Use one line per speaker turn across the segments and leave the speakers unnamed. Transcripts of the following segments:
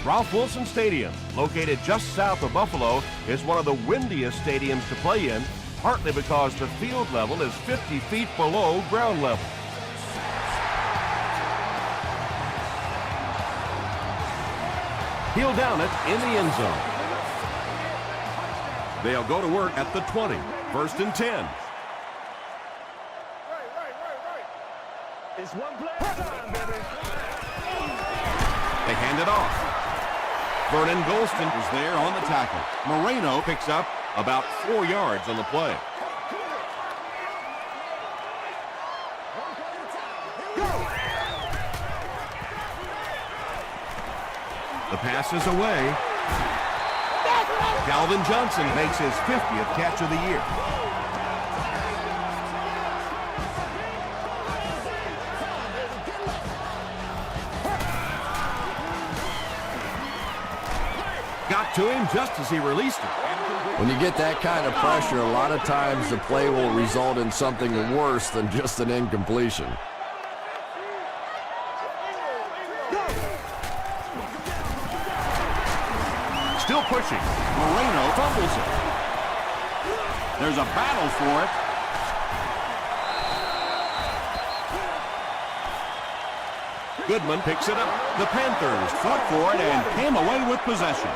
Ralph Wilson Stadium, located just south of Buffalo, is one of the windiest stadiums to play in, partly because the field level is 50 feet below ground level. He'll down it in the end zone. They'll go to work at the 20, 1st and 10.
It's one play time, baby.
They hand it off. Vernon Golston is there on the tackle. Moreno picks up about 4 yards on the play. The pass is away. Calvin Johnson makes his 50th catch of the year. Got to him just as he released it.
When you get that kind of pressure, a lot of times the play will result in something worse than just an incompletion.
Still pushing. Moreno fumbles it. There's a battle for it. Goodman picks it up. The Panthers fought for it and came away with possession.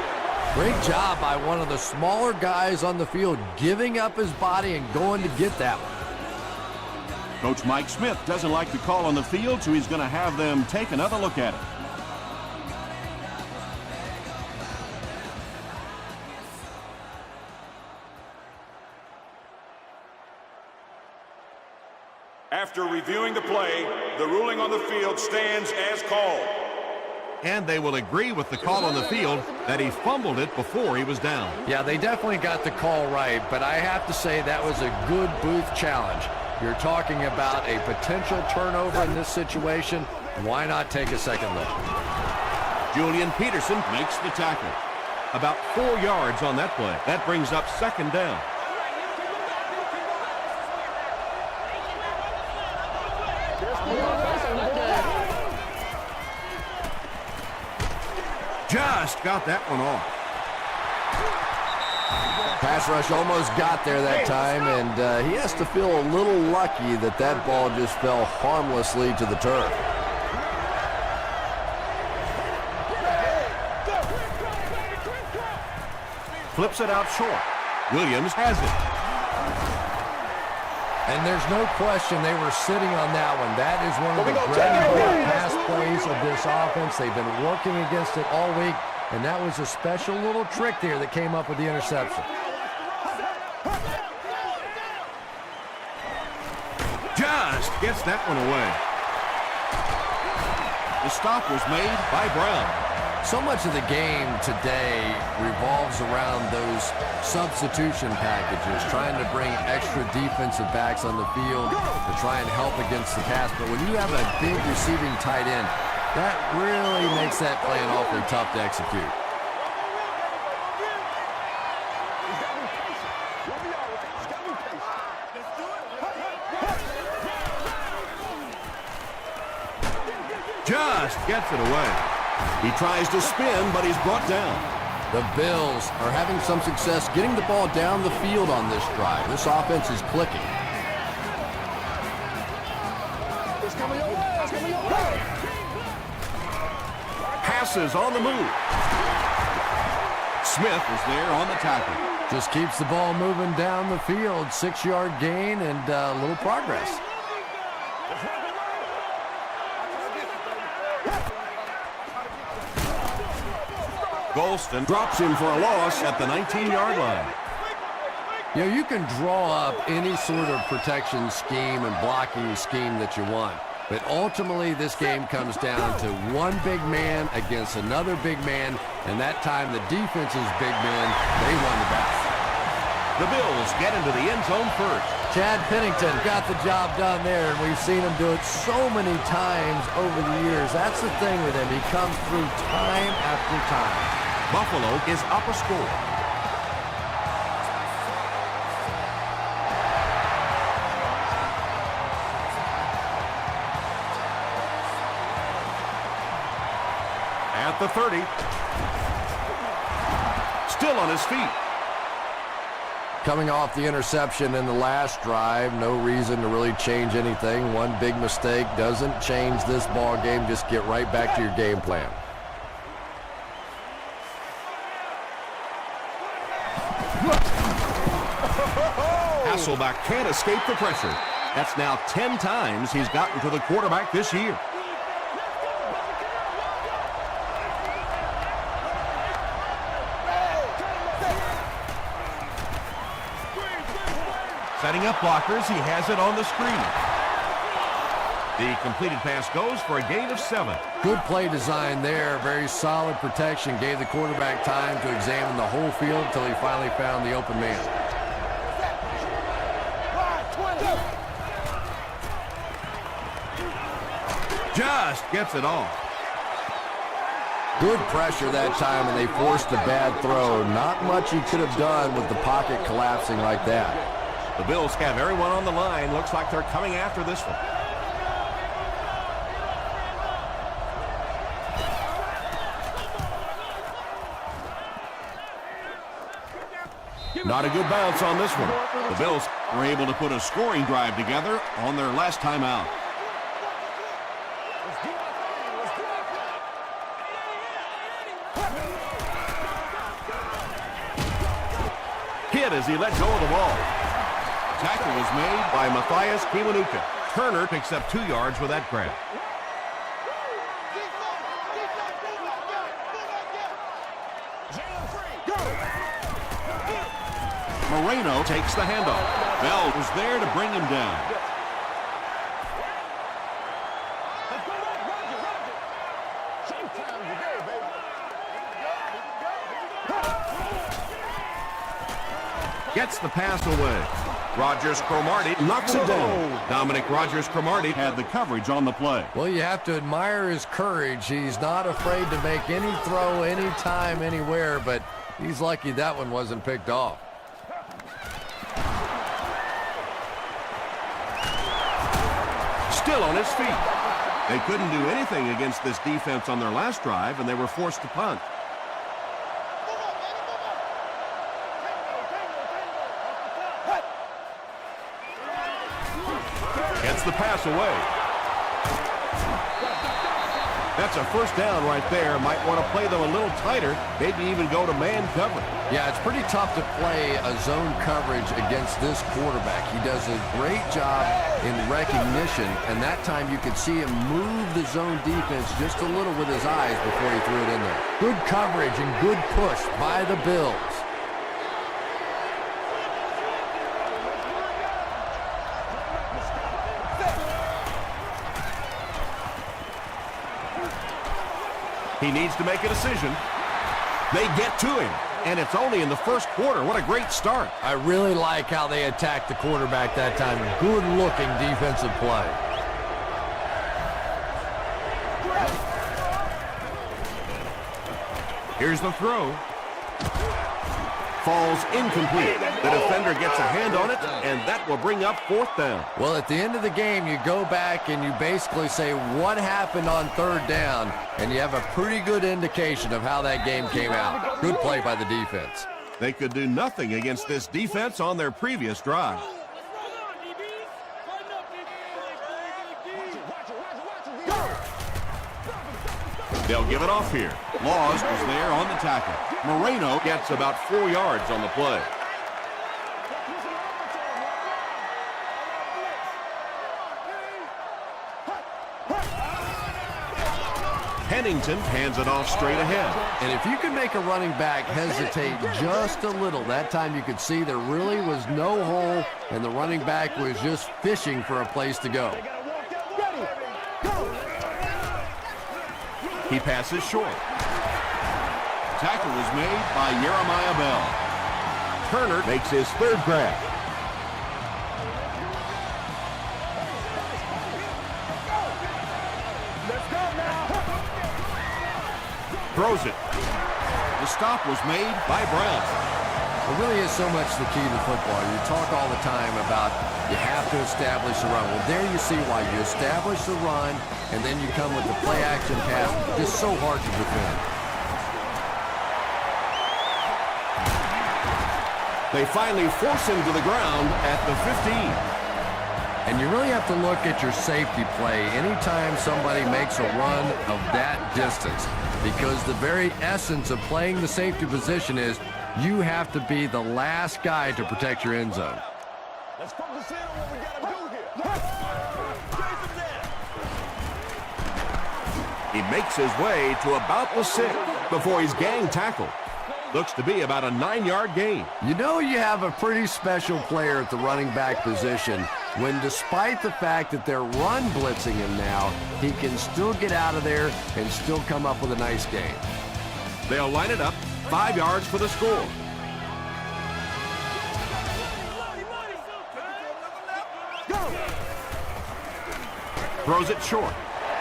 Great job by one of the smaller guys on the field, giving up his body and going to get that one.
Coach Mike Smith doesn't like the call on the field, so he's going to have them take another look at it.
After reviewing the play, the ruling on the field stands as called.
And they will agree with the call on the field that he fumbled it before he was down.
Yeah, they definitely got the call right, but I have to say that was a good booth challenge. You're talking about a potential turnover in this situation. Why not take a second look?
Julian Peterson makes the tackle. About 4 yards on that play. That brings up 2nd down. Just got that one off.
Pass rush almost got there that time, and he has to feel a little lucky that that ball just fell harmlessly to the turf.
Flips it out short. Williams has it.
And there's no question they were sitting on that one. That is one of the bread-and-butter pass plays of this offense. They've been working against it all week, and that was a special little trick there that came up with the interception.
Just gets that one away. The stop was made by Brown.
So much of the game today revolves around those substitution packages, trying to bring extra defensive backs on the field to try and help against the pass. But when you have a big receiving tight end, that really makes that play an awfully tough to execute.
Just gets it away. He tries to spin, but he's brought down.
The Bills are having some success getting the ball down the field on this drive. This offense is clicking.
It's coming your way. It's coming your way.
Passes on the move. Smith is there on the tackle.
Just keeps the ball moving down the field. 6-yard gain and a little progress.
Golston drops him for a loss at the 19-yard line.
You know, you can draw up any sort of protection scheme and blocking scheme that you want. But ultimately, this game comes down to one big man against another big man. And that time, the defense's big men, they won the battle.
The Bills get into the end zone first.
Chad Pennington got the job done there, and we've seen him do it so many times over the years. That's the thing with him. He comes through time after time.
Buffalo is up a score. At the 30. still on his feet.
Coming off the interception in the last drive, no reason to really change anything. One big mistake doesn't change this ball game. Just get right back to your game plan.
Hasselbeck can't escape the pressure. That's now 10 times he's gotten to the quarterback this year. Setting up blockers, he has it on the screen. The completed pass goes for a gain of 7.
Good play design there. Very solid protection. Gave the quarterback time to examine the whole field until he finally found the open man.
Just gets it off.
Good pressure that time, and they forced a bad throw. Not much he could have done with the pocket collapsing like that.
The Bills have everyone on the line. Looks like they're coming after this one. Not a good bounce on this one. The Bills were able to put a scoring drive together on their last time out. Hit as he let go of the ball. Tackle was made by Matthias Kiwanuka. Turner picks up 2 yards with that grab. Moreno takes the handoff. Bell was there to bring him down. Gets the pass away. Rogers-Cromartie knocks it down. Dominic Rogers-Cromartie had the coverage on the play.
Well, you have to admire his courage. He's not afraid to make any throw, anytime, anywhere, but he's lucky that one wasn't picked off.
Still on his feet. They couldn't do anything against this defense on their last drive, and they were forced to punt. Gets the pass away. That's a first down right there. Might want to play them a little tighter, maybe even go to man coverage.
Yeah, it's pretty tough to play a zone coverage against this quarterback. He does a great job in recognition, and that time you could see him move the zone defense just a little with his eyes before he threw it in there. Good coverage and good push by the Bills.
He needs to make a decision. They get to him, and it's only in the first quarter. What a great start.
I really like how they attacked the quarterback that time. Good-looking defensive play.
Here's the throw. Falls incomplete. The defender gets a hand on it, and that will bring up 4th down.
Well, at the end of the game, you go back and you basically say what happened on 3rd down, and you have a pretty good indication of how that game came out. Good play by the defense.
They could do nothing against this defense on their previous drive. They'll give it off here. Laws was there on the tackle. Moreno gets about 4 yards on the play. Pennington hands it off straight ahead.
And if you can make a running back hesitate just a little, that time you could see there really was no hole, and the running back was just fishing for a place to go.
He passes short. Tackle was made by Jeremiah Bell. Turner makes his 3rd grab. Throws it. The stop was made by Brown.
It really is so much the key to football. You talk all the time about you have to establish the run. Well, there you see why. You establish the run, and then you come with the play-action pass. Just so hard to defend.
They finally force him to the ground at the 15.
And you really have to look at your safety play anytime somebody makes a run of that distance, because the very essence of playing the safety position is you have to be the last guy to protect your end zone.
Let's focus in on what we got to do here. Chase him down.
He makes his way to about the 6 before he's gang tackled. Looks to be about a 9-yard gain.
You know you have a pretty special player at the running back position when, despite the fact that they're run blitzing him now, he can still get out of there and still come up with a nice gain.
They'll line it up, 5 yards for the score. Throws it short.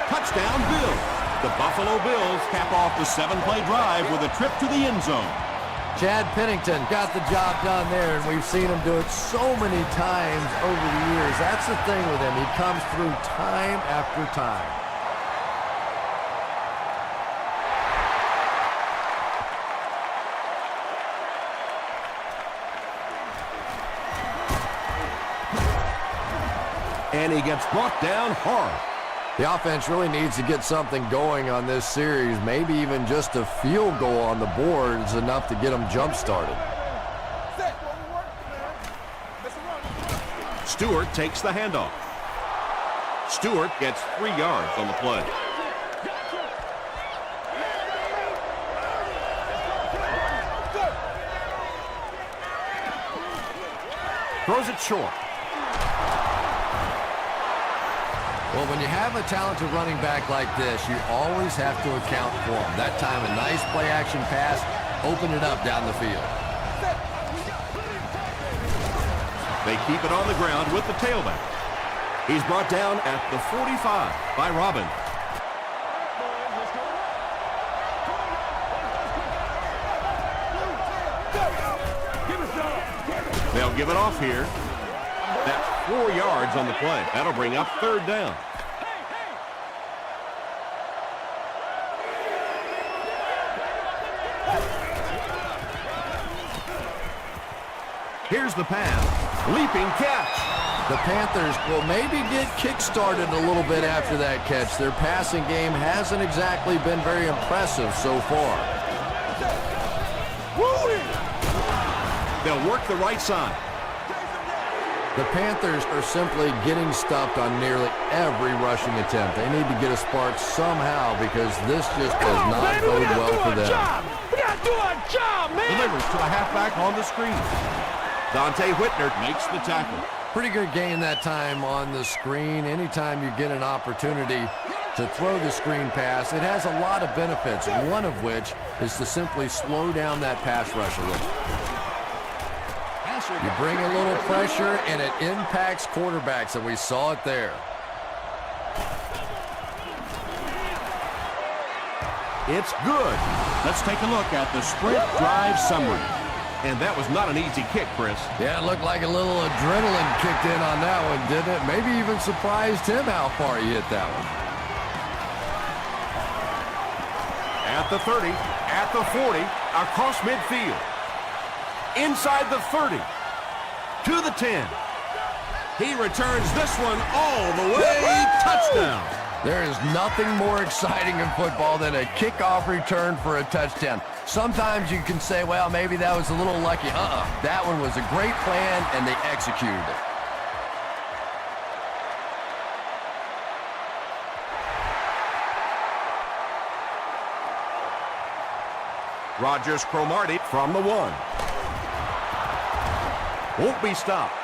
Touchdown, Bills. The Buffalo Bills cap off the 7-play drive with a trip to the end zone.
Chad Pennington got the job done there, and we've seen him do it so many times over the years. That's the thing with him. He comes through time after time.
And he gets brought down hard.
The offense really needs to get something going on this series. Maybe even just a field goal on the board is enough to get them jump-started.
Stewart takes the handoff. Stewart gets 3 yards on the play. Throws it short.
Well, when you have a talented running back like this, you always have to account for him. That time, a nice play-action pass opened it up down the field.
They keep it on the ground with the tailback. He's brought down at the 45 by Robin. They'll give it off here. That's 4 yards on the play. That'll bring up 3rd down. Here's the pass. Leaping catch.
The Panthers will maybe get kick-started a little bit after that catch. Their passing game hasn't exactly been very impressive so far.
They'll work the right side.
The Panthers are simply getting stuffed on nearly every rushing attempt. They need to get a spark somehow because this just does not bode well for them.
We got to do our job, man.
Delivers to the halfback on the screen. Dante Whitner makes the tackle.
Pretty good gain that time on the screen. Anytime you get an opportunity to throw the screen pass, it has a lot of benefits, one of which is to simply slow down that pass rush a little. You bring a little pressure, and it impacts quarterbacks, and we saw it there.
It's good.
Let's take a look at the sprint drive summary.
And that was not an easy kick, Chris.
Yeah, it looked like a little adrenaline kicked in on that one, didn't it? Maybe even surprised him how far he hit that one.
At the 30, at the 40, across midfield. Inside the 30, to the 10. He returns this one all the way, touchdown.
There is nothing more exciting in football than a kickoff return for a touchdown. Sometimes you can say, well, maybe that was a little lucky. That one was a great plan, and they executed it.
Rogers Cromartie from the 1. Won't be stopped.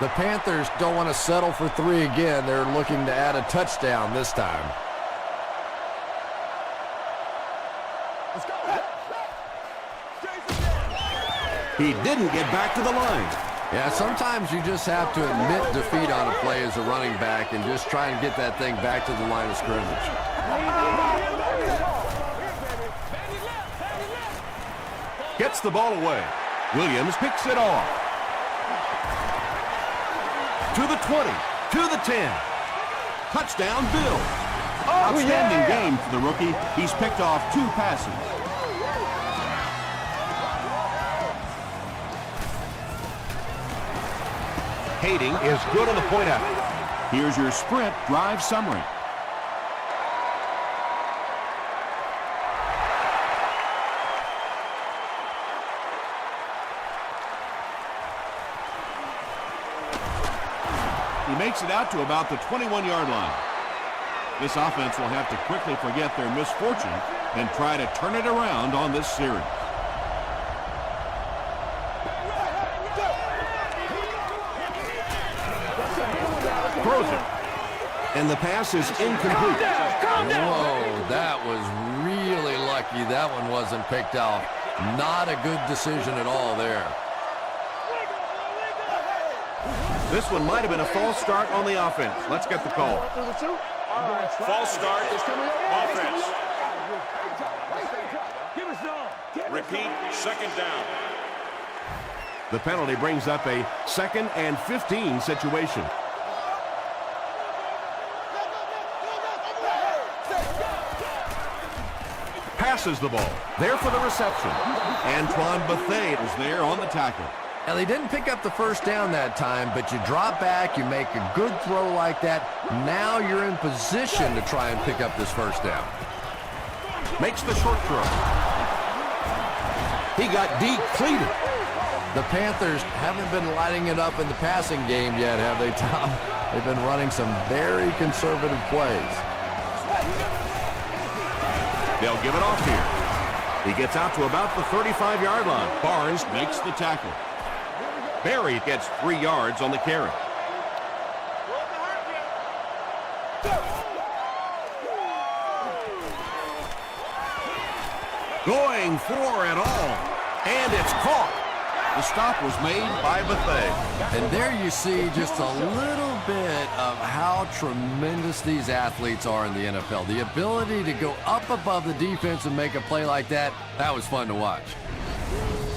The Panthers don't want to settle for 3 again. They're looking to add a touchdown this time.
Let's go.
He didn't get back to the line.
Yeah, sometimes you just have to admit defeat on a play as a running back and just try and get that thing back to the line of scrimmage.
Gets the ball away. Williams picks it off. To the 20, to the 10. Touchdown, Bill.
Outstanding game for the rookie. He's picked off 2 passes.
Hating is good on the point after. Here's your sprint drive summary. He makes it out to about the 21-yard line. This offense will have to quickly forget their misfortune and try to turn it around on this series. Throws it. And the pass is incomplete.
Whoa, that was really lucky. That one wasn't picked off. Not a good decision at all there.
This one might have been a false start on the offense. Let's get the call.
False start. Offense. Repeat, second down.
The penalty brings up a 2nd and 15 situation. Passes the ball. There for the reception. Antoine Bethea is there on the tackle.
Now, they didn't pick up the first down that time, but you drop back, you make a good throw like that. Now you're in position to try and pick up this first down.
Makes the short throw. He got depleted.
The Panthers haven't been lighting it up in the passing game yet, have they, Tom? They've been running some very conservative plays.
They'll give it off here. He gets out to about the 35-yard line. Barnes makes the tackle. Berry gets 3 yards on the carry. Going for it all. And it's caught. The stop was made by Bethea.
And there you see just a little bit of how tremendous these athletes are in the NFL. The ability to go up above the defense and make a play like that, that was fun to watch.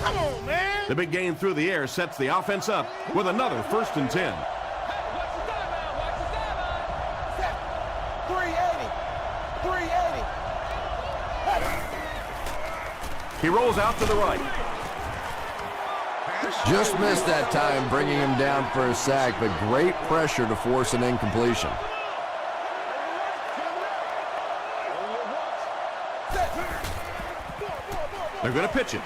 Come on, man. The big gain through the air sets the offense up with another 1st and 10. 380. He rolls out to the right.
Just missed that time, bringing him down for a sack, but great pressure to force an incompletion.
They're going to pitch it.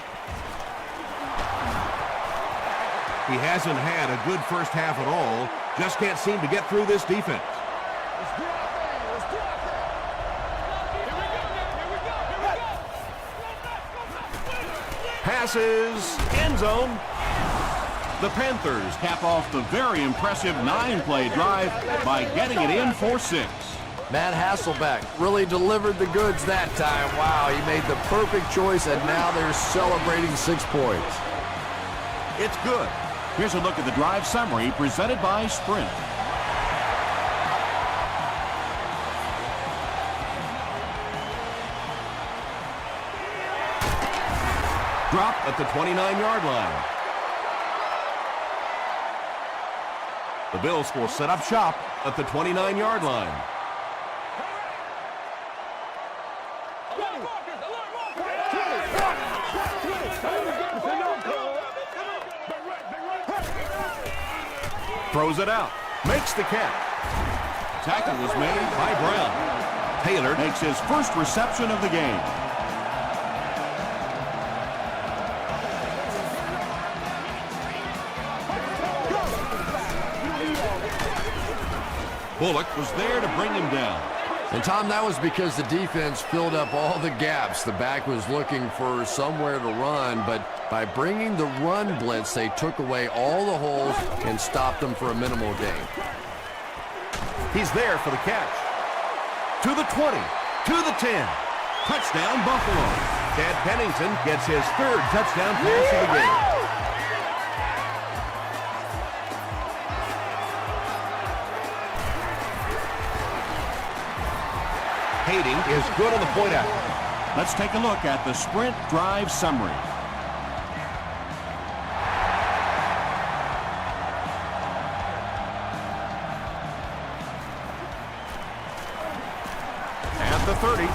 He hasn't had a good first half at all. Just can't seem to get through this defense. Passes, end zone. The Panthers cap off the very impressive 9-play drive by getting it in for 6.
Matt Hasselbeck really delivered the goods that time. Wow, he made the perfect choice, and now they're celebrating 6 points.
It's good. Here's a look at the drive summary presented by Sprint. Drop at the 29-yard line. The Bills will set up shop at the 29-yard line. Throws it out. Makes the catch. Tackle was made by Brown. Taylor makes his first reception of the game. Bullock was there to bring him down.
And, Tom, that was because the defense filled up all the gaps. The back was looking for somewhere to run, but by bringing the run blitz, they took away all the holes and stopped them for a minimal gain.
He's there for the catch. To the 20, to the 10. Touchdown, Buffalo. Chad Pennington gets his 3rd touchdown pass of the game. Hating is good on the point after. Let's take a look at the Sprint drive summary. At the 30.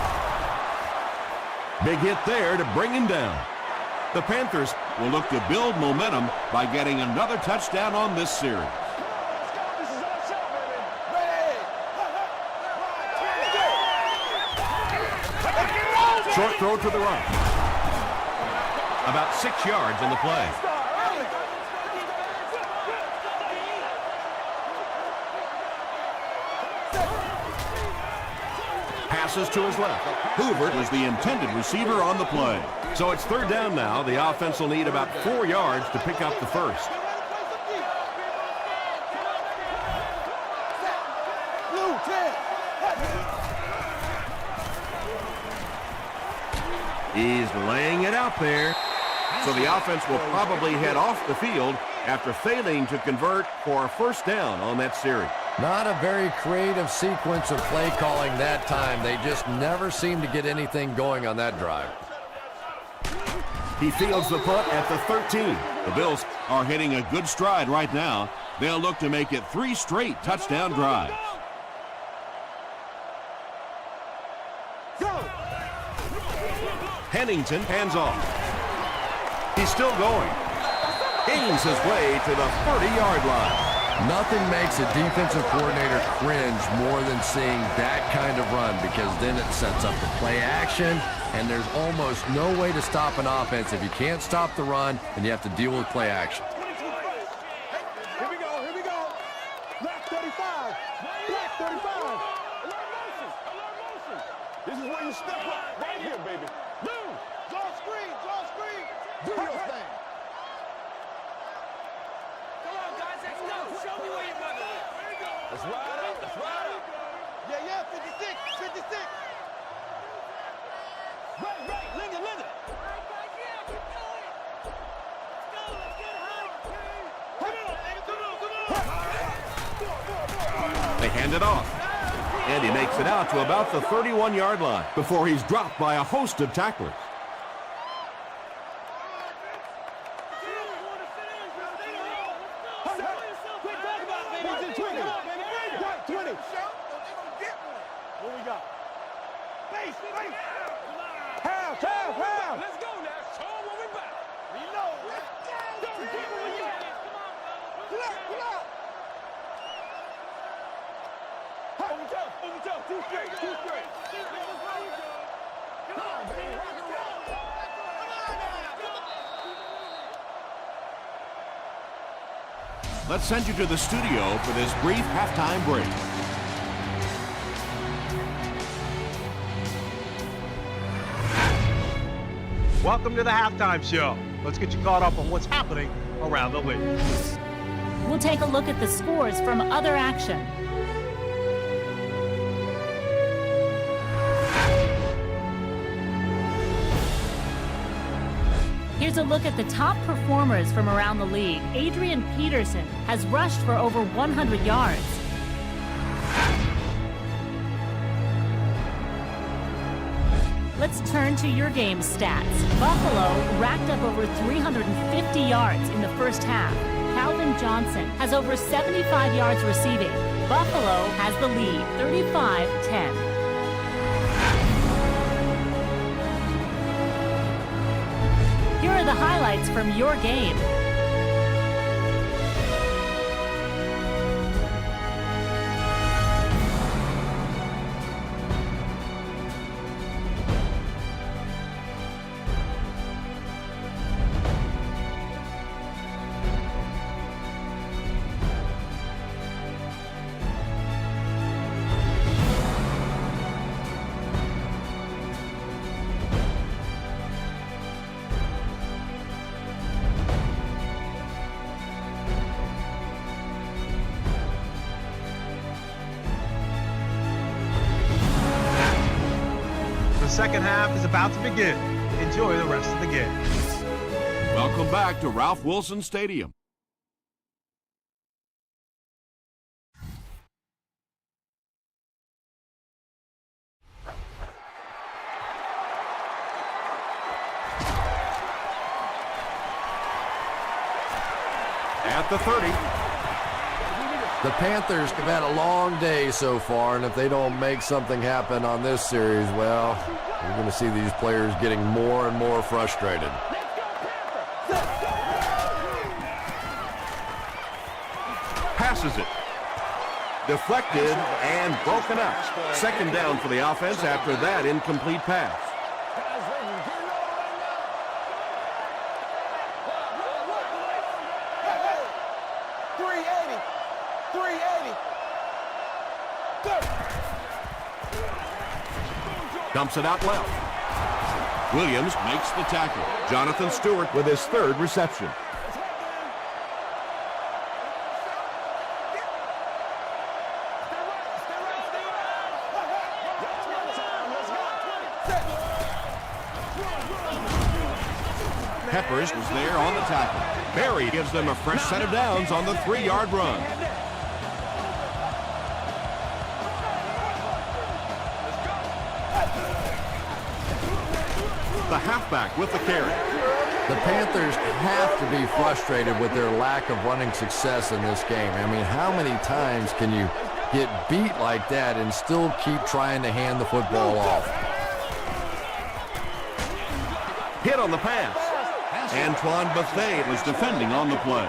Big hit there to bring him down. The Panthers will look to build momentum by getting another touchdown on this series. Short throw to the right. About 6 yards in the play. Passes to his left.
Hoover was the intended receiver on the play.
So it's third down now. The offense will need about 4 yards to pick up the first. He's laying it out there. So the offense will probably head off the field after failing to convert for a first down on that series.
Not a very creative sequence of play calling that time. They just never seem to get anything going on that drive.
He fields the punt at the 13.
The Bills are hitting a good stride right now. They'll look to make it 3 straight touchdown drives.
Pennington hands off. He's still going. Gains his way to the 30-yard line.
Nothing makes a defensive coordinator cringe more than seeing that kind of run, because then it sets up the play action, and there's almost no way to stop an offense. If you can't stop the run, then you have to deal with play action.
Here we go, here we go. Black 35, black 35. This is where you step up, right here, baby. Move, draw screen, do your thing.
Come on, guys, let's go. Show me where your mother is.
Let's ride up, let's ride up. Yeah, 56, 56. Right, Linda.
They hand it off. And he makes it out to about the 31-yard line before he's dropped by a host of tacklers.
Let's go now. Show them what we about. Reload. Don't give me what you got. Pull up. Over top. Too straight. Come on, baby.
Let's send you to the studio for this brief halftime break.
Welcome to the halftime show. Let's get you caught up on what's happening around the league.
We'll take a look at the scores from other action. Here's a look at the top performers from around the league. Adrian Peterson has rushed for over 100 yards. Let's turn to your game stats. Buffalo racked up over 350 yards in the first half. Calvin Johnson has over 75 yards receiving. Buffalo has the lead, 35-10. Here are the highlights from your game.
The second half is about to begin. Enjoy the rest of the game.
Welcome back to Ralph Wilson Stadium.
At the 30.
The Panthers have had a long day so far, and if they don't make something happen on this series, well, we're going to see these players getting more and more frustrated.
Passes it. Deflected and broken up. Second down for the offense after that incomplete pass. Dumps it out left.
Williams makes the tackle.
Jonathan Stewart with his third reception.
Peppers was there on the tackle. Berry gives them a fresh set of downs on the 3-yard run.
The halfback with the carry.
The Panthers have to be frustrated with their lack of running success in this game. I mean, how many times can you get beat like that and still keep trying to hand the football off?
Hit on the pass.
Antoine Bethea was defending on the play.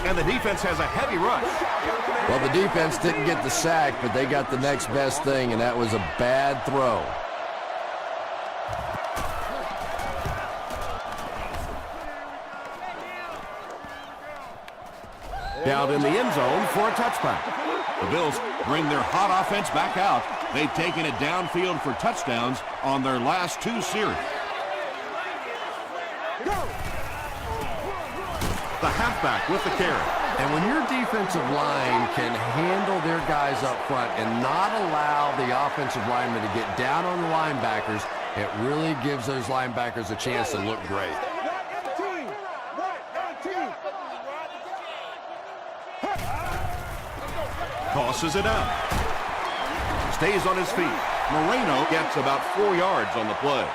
And the defense has a heavy rush.
Well, the defense didn't get the sack, but they got the next best thing, and that was a bad throw.
Down in the end zone for a touchback.
The Bills bring their hot offense back out. They've taken it downfield for touchdowns on their last 2 series.
The halfback with the carry.
And when your defensive line can handle their guys up front and not allow the offensive linemen to get down on the linebackers, it really gives those linebackers a chance to look great.
Tosses it out. Stays on his feet.
Moreno gets about 4 yards on the play.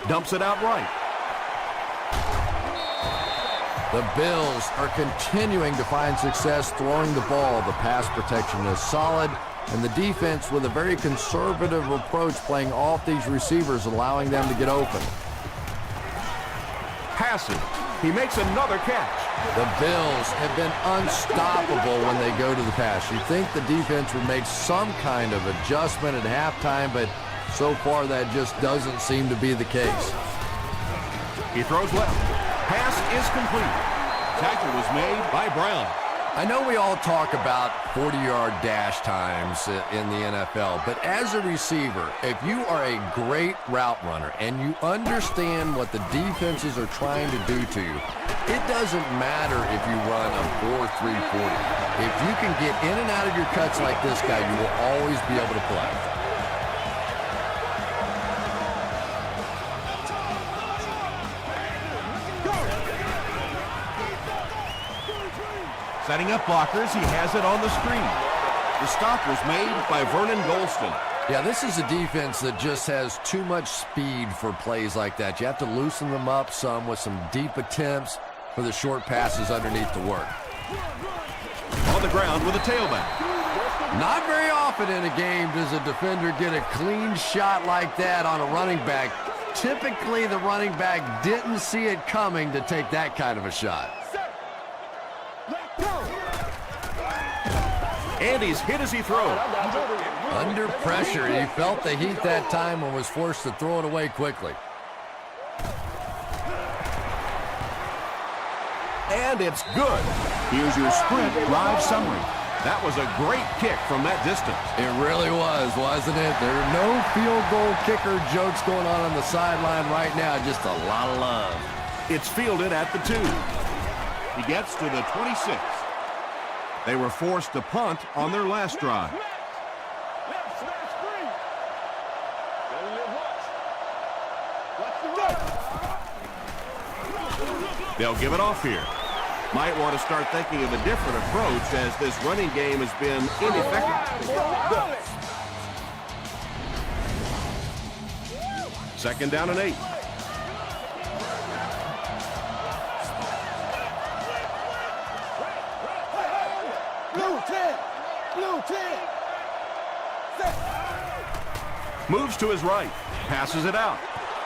Dumps it out right.
The Bills are continuing to find success throwing the ball. The pass protection is solid, and the defense with a very conservative approach playing off these receivers, allowing them to get open.
Passing. He makes another catch.
The Bills have been unstoppable when they go to the pass. You'd think the defense would make some kind of adjustment at halftime, but so far that just doesn't seem to be the case.
He throws left. Pass is complete.
Tackle was made by Brown.
I know we all talk about 40-yard dash times in the NFL, but as a receiver, if you are a great route runner and you understand what the defenses are trying to do to you, it doesn't matter if you run a 4.3 40. If you can get in and out of your cuts like this guy, you will always be able to play.
Setting up blockers, he has it on the screen. The stop was made by Vernon Golston.
Yeah, this is a defense that just has too much speed for plays like that. You have to loosen them up some with some deep attempts for the short passes underneath to work.
On the ground with a tailback.
Not very often in a game does a defender get a clean shot like that on a running back. Typically, the running back didn't see it coming to take that kind of a shot.
And he's hit as he throws.
Under pressure, he felt the heat that time and was forced to throw it away quickly.
And it's good.
Here's your sprint drive summary.
That was a great kick from that distance.
It really was, wasn't it? There are no field goal kicker jokes going on the sideline right now. Just a lot of love.
It's fielded at the 2.
He gets to the 26. They were forced to punt on their last drive.
They'll give it off here. Might want to start thinking of a different approach as this running game has been ineffective. 2nd down and 8. Moves to his right. Passes it out.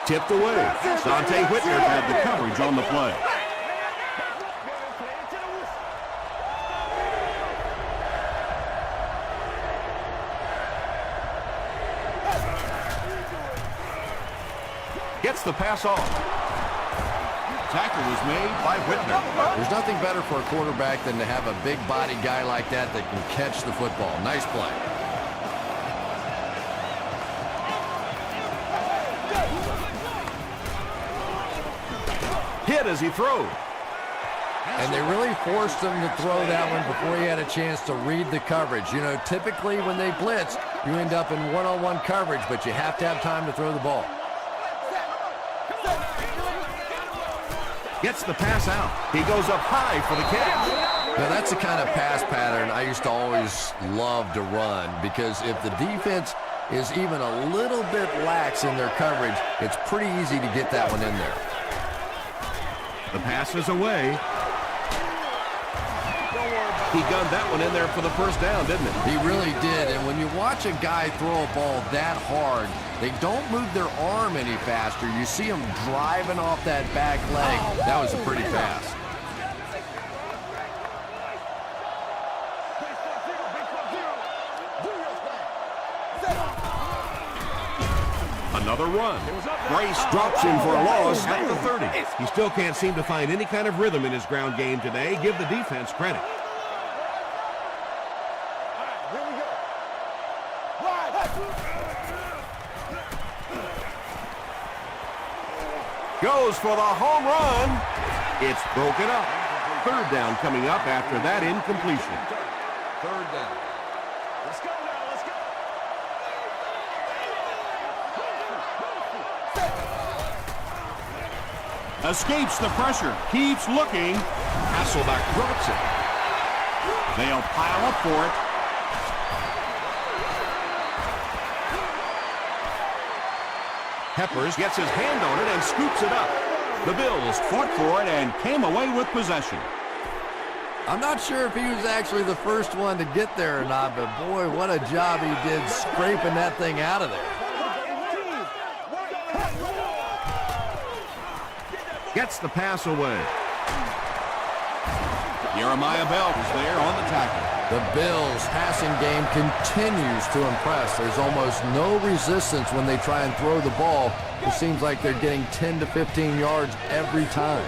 Tipped away. Dante Whitner had the coverage on the play.
Gets the pass off.
Tackle was made by Whitner.
There's nothing better for a quarterback than to have a big body guy like that that can catch the football. Nice play.
Hit as he throws.
And they really forced him to throw that one before he had a chance to read the coverage. You know, typically when they blitz, you end up in one-on-one coverage, but you have to have time to throw the ball.
Gets the pass out. He goes up high for the catch.
Now, that's the kind of pass pattern I used to always love to run, because if the defense is even a little bit lax in their coverage, it's pretty easy to get that one in there.
The pass is away.
He gunned that one in there for the first down, didn't he?
He really did, and when you watch a guy throw a ball that hard, they don't move their arm any faster. You see them driving off that back leg. That was a pretty pass.
Another run. Grace drops him for a loss at the 30.
He still can't seem to find any kind of rhythm in his ground game today. Give the defense credit.
Goes for the home run.
It's broken up. Third down coming up after that incompletion.
Third down. Let's go now. Let's go.
Escapes the pressure. Keeps looking.
Hasselbeck drops it.
They'll pile up for it.
Peppers gets his hand on it and scoops it up.
The Bills fought for it and came away with possession.
I'm not sure if he was actually the first one to get there or not, but boy, what a job he did scraping that thing out of there.
Gets the pass away.
Jeremiah Bell is there on the tackle.
The Bills' passing game continues to impress. There's almost no resistance when they try and throw the ball. It seems like they're getting 10 to 15 yards every time.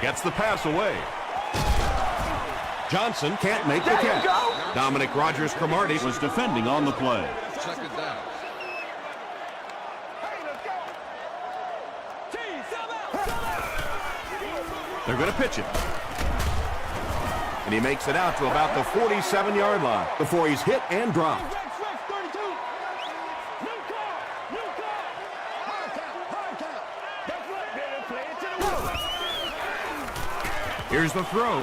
Gets the pass away. Johnson can't make the catch.
Dominic Rodgers-Cromartie was defending on the play.
Second down.
They're going to pitch it. And he makes it out to about the 47-yard line before he's hit and dropped. Here's the throw.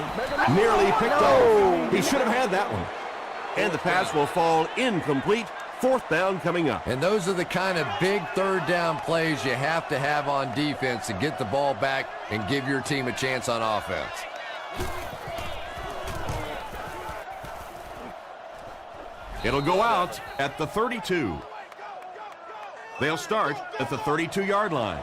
Nearly picked off. He should have had that one. And the pass will fall incomplete. Fourth down coming up.
And those are the kind of big third down plays you have to have on defense to get the ball back and give your team a chance on offense.
It'll go out at the 32. They'll start at the 32-yard line.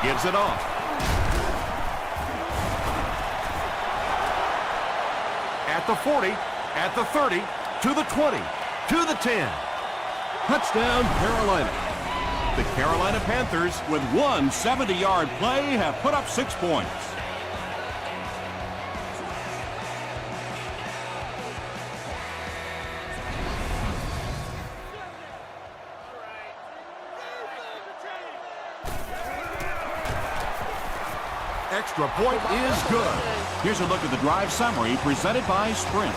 Gives it off. At the 40, at the 30, to the 20, to the 10.
Touchdown, Carolina. The Carolina Panthers, with one 70-yard play, have put up 6 points.
Extra point is good.
Here's a look at the drive summary presented by Sprint.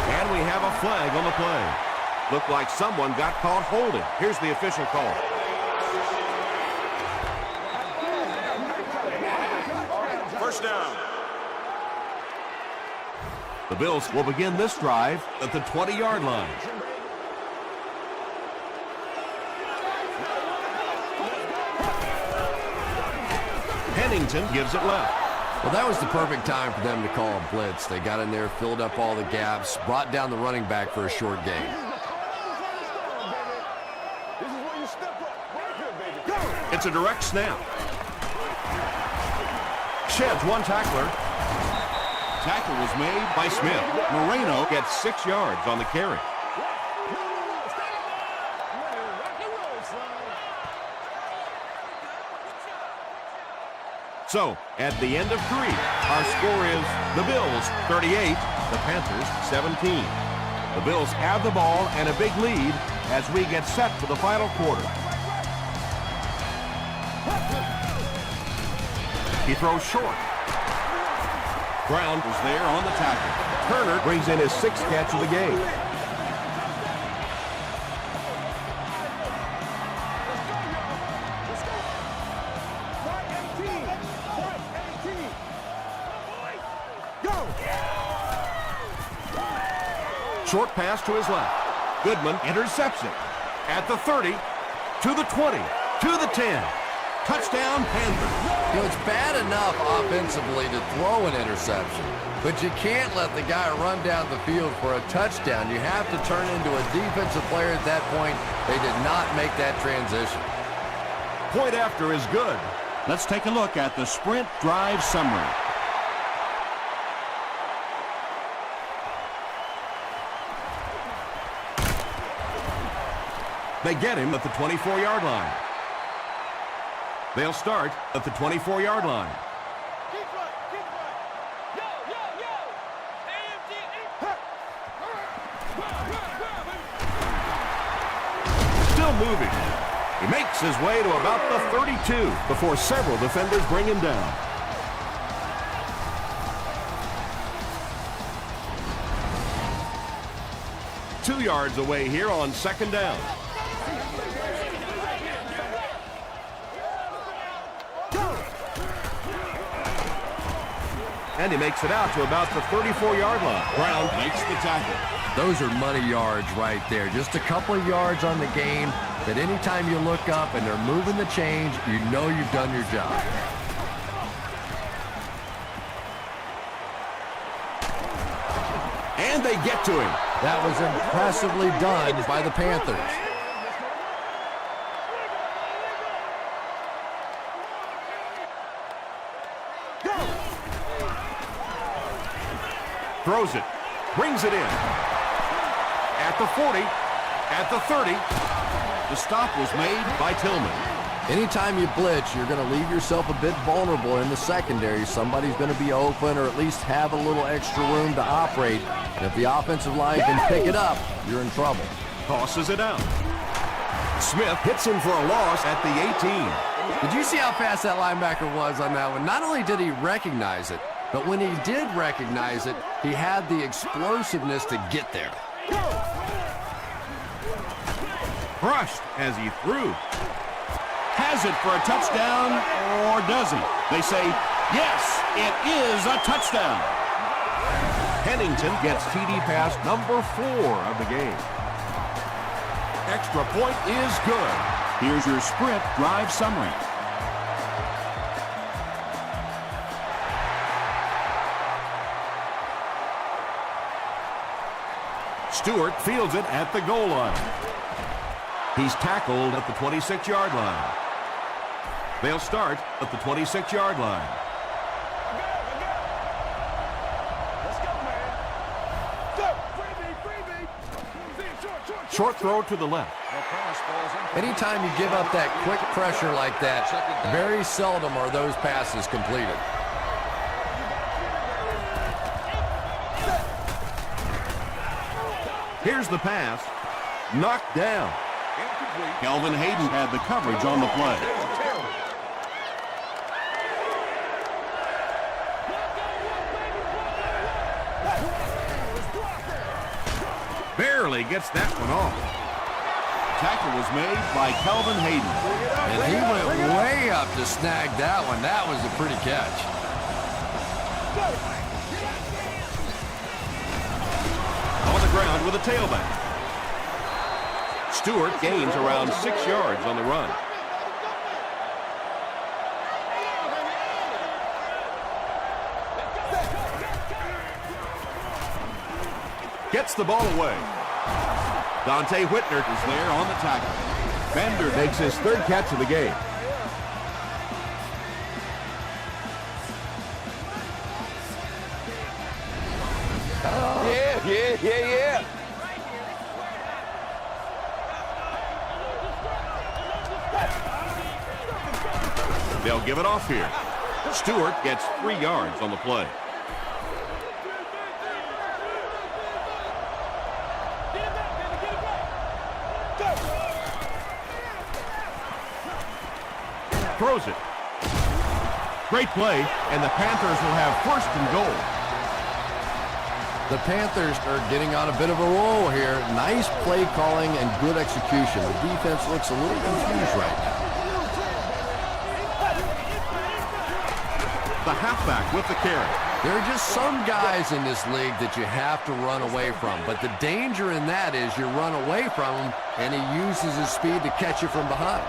And we have a flag on the play. Looked like someone got caught holding. Here's the official call.
First down.
The Bills will begin this drive at the 20-yard line. Pennington gives it left.
Well, that was the perfect time for them to call a blitz. They got in there, filled up all the gaps, brought down the running back for a short gain.
It's a direct snap. Sheds one tackler.
Tackle was made by Smith.
Moreno gets 6 yards on the carry. So, at the end of 3, our score is the Bills 38, the Panthers 17. The Bills have the ball and a big lead as we get set for the final quarter. He throws short.
Brown was there on the tackle.
Turner brings in his 6th catch of the game. Short pass to his left. Goodman intercepts it. At the 30, to the 20, to the 10. Touchdown, Panthers.
You know, it's bad enough offensively to throw an interception, but you can't let the guy run down the field for a touchdown. You have to turn into a defensive player at that point. They did not make that transition.
Point after is good.
Let's take a look at the sprint drive summary.
They get him at the 24-yard line. They'll start at the 24-yard line. Still moving. He makes his way to about the 32 before several defenders bring him down. Two yards away here on 2nd down. And he makes it out to about the 34-yard line.
Brown makes the tackle.
Those are money yards right there. Just a couple of yards on the game that anytime you look up and they're moving the change, you know you've done your job.
And they get to him.
That was impressively done by the Panthers.
Throws it. Brings it in. At the 40. At the 30.
The stop was made by Tillman.
Anytime you blitz, you're going to leave yourself a bit vulnerable in the secondary. Somebody's going to be open or at least have a little extra room to operate. And if the offensive line can pick it up, you're in trouble.
Tosses it out. Smith hits him for a loss at the 18.
Did you see how fast that linebacker was on that one? Not only did he recognize it, but when he did recognize it, he had the explosiveness to get there.
Crushed as he threw.
Has it for a touchdown, or does he? They say, yes, it is a touchdown.
Pennington gets TD pass number 4 of the game. Extra point is good.
Here's your sprint drive summary.
Stewart fields it at the goal line. He's tackled at the 26-yard line. They'll start at the 26-yard line. Short throw to the left.
Anytime you give up that quick pressure like that, very seldom are those passes completed.
Here's the pass. Knocked down.
Kelvin Hayden had the coverage on the play.
Barely gets that one off.
Tackle was made by Kelvin Hayden.
And he went way up to snag that one. That was a pretty catch.
ground with a tailback. Stewart gains around 6 yards on the run. Gets the ball away. Dante Whitner is there on the tackle. Bender makes his 3rd catch of the game.
Yeah.
They'll give it off here. Stewart gets 3 yards on the play. Throws it. Great play, and the Panthers will have 1st and goal.
The Panthers are getting on a bit of a roll here. Nice play calling and good execution. The defense looks a little confused right now.
The halfback with the carry.
There are just some guys in this league that you have to run away from. But the danger in that is you run away from him, and he uses his speed to catch you from behind.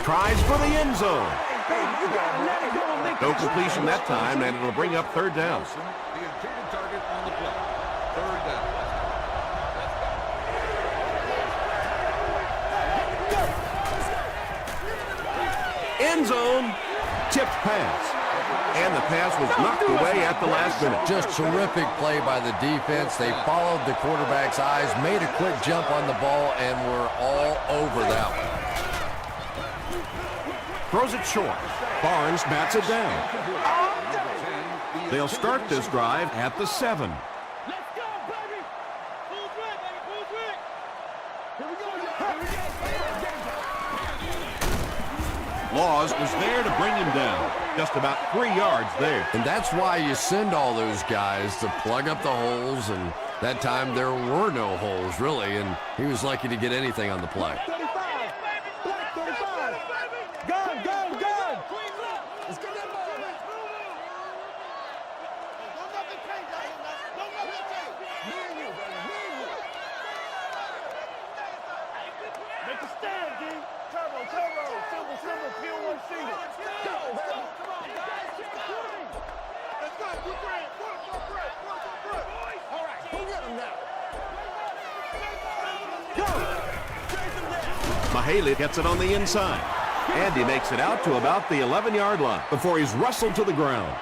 Tries for the end zone. No completion that time, and it'll bring up 3rd down.
The intended target on the play. 3rd down.
End zone. Tipped pass. And the pass was knocked away at the last minute.
Just terrific play by the defense. They followed the quarterback's eyes, made a quick jump on the ball, and were all over that one.
Throws it short. Barnes bats it down. They'll start this drive at the 7.
Let's go, baby. Full threat, baby. Full threat. Here we go.
Laws was there to bring him down. Just about 3 yards there.
And that's why you send all those guys to plug up the holes, and that time there were no holes, really, and he was lucky to get anything on the play.
35. Black 35. Gun. Let's get that ball, man. Don't nothing change. Don't nothing change. Me and you, baby. Me and you. Make a stand, D. Turbo. Silver, peel 1 single. Go, baby. Come on, guys. Let's go. Good break. All right, go get him now. Go. Chase him down.
Mahaley gets it on the inside. And he makes it out to about the 11-yard line before he's wrestled to the ground.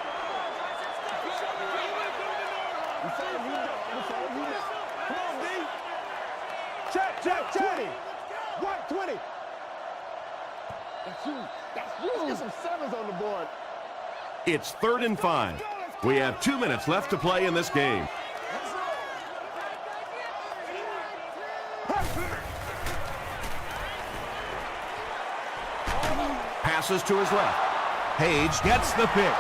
Check. 20. 120. That's you. Let's get some 7s on the board.
It's 3rd and 5. We have 2 minutes left to play in this game. Passes to his left. Page gets the pick.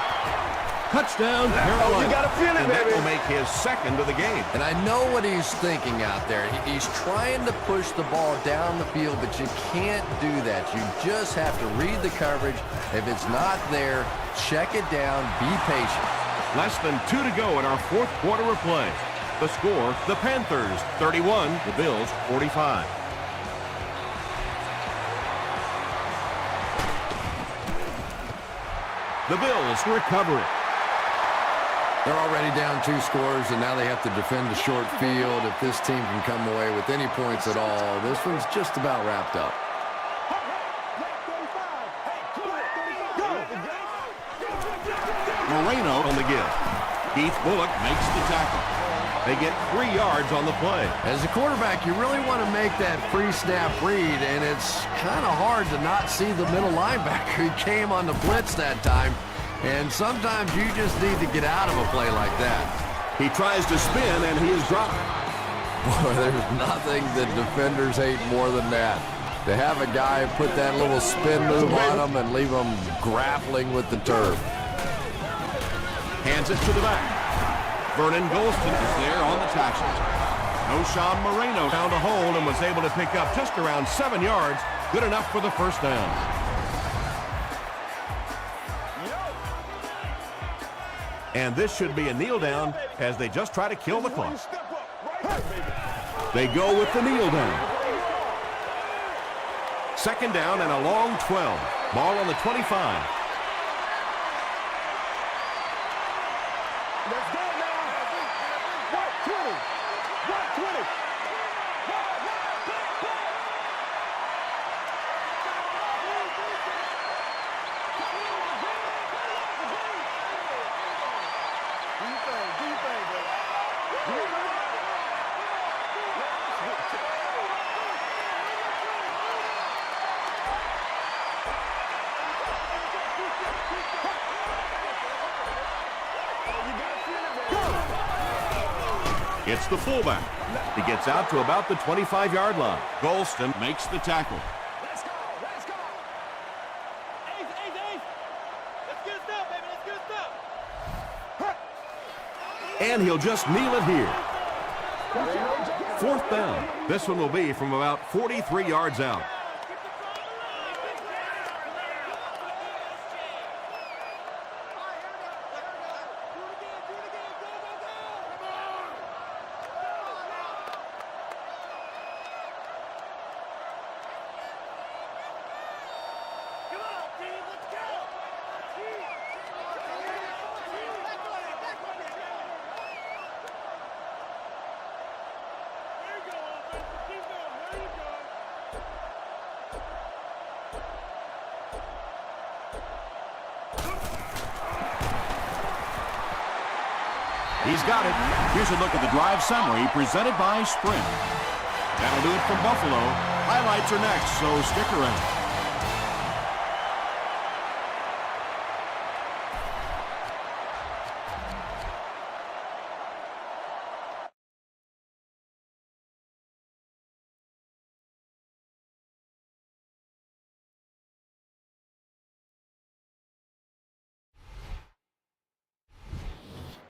Touchdown, Carolina.
You gotta feel it,
and that
baby.
will make his 2nd of the game.
And I know what he's thinking out there. He's trying to push the ball down the field, but you can't do that. You just have to read the coverage. If it's not there, check it down, be patient.
Less than 2 to go in our 4th quarter of play. The score, the Panthers 31, the Bills 45. The Bills recover it.
They're already down 2 scores, and now they have to defend the short field. If this team can come away with any points at all, this one's just about wrapped up.
Moreno on the give. Keith Bullock makes the tackle. They get 3 yards on the play.
As a quarterback, you really want to make that pre-snap read, and it's kind of hard to not see the middle linebacker. He came on the blitz that time, and sometimes you just need to get out of a play like that.
He tries to spin, and he is dropped.
Boy, there's nothing that defenders hate more than that. To have a guy put that little spin move on him and leave him grappling with the turf.
Hands it to the back. Vernon Golston is there on the tackle. O'Shawn Moreno found a hold and was able to pick up just around 7 yards. Good enough for the first down.
And this should be a kneel down as they just try to kill the clock. They go with the kneel down. Second down and a long 12. Ball on the 25.
Let's go now. 120. 120. Do your thing, baby.
It's the fullback. He gets out to about the 25-yard line.
Golston makes the tackle.
Let's go. Let's go. Ace. Let's get it up, baby. Let's get it up.
And he'll just kneel it here. Fourth down. This one will be from about 43 yards out.
He's got it. Here's a look at the drive summary presented by Sprint. That'll do it from Buffalo. Highlights are next, so stick around.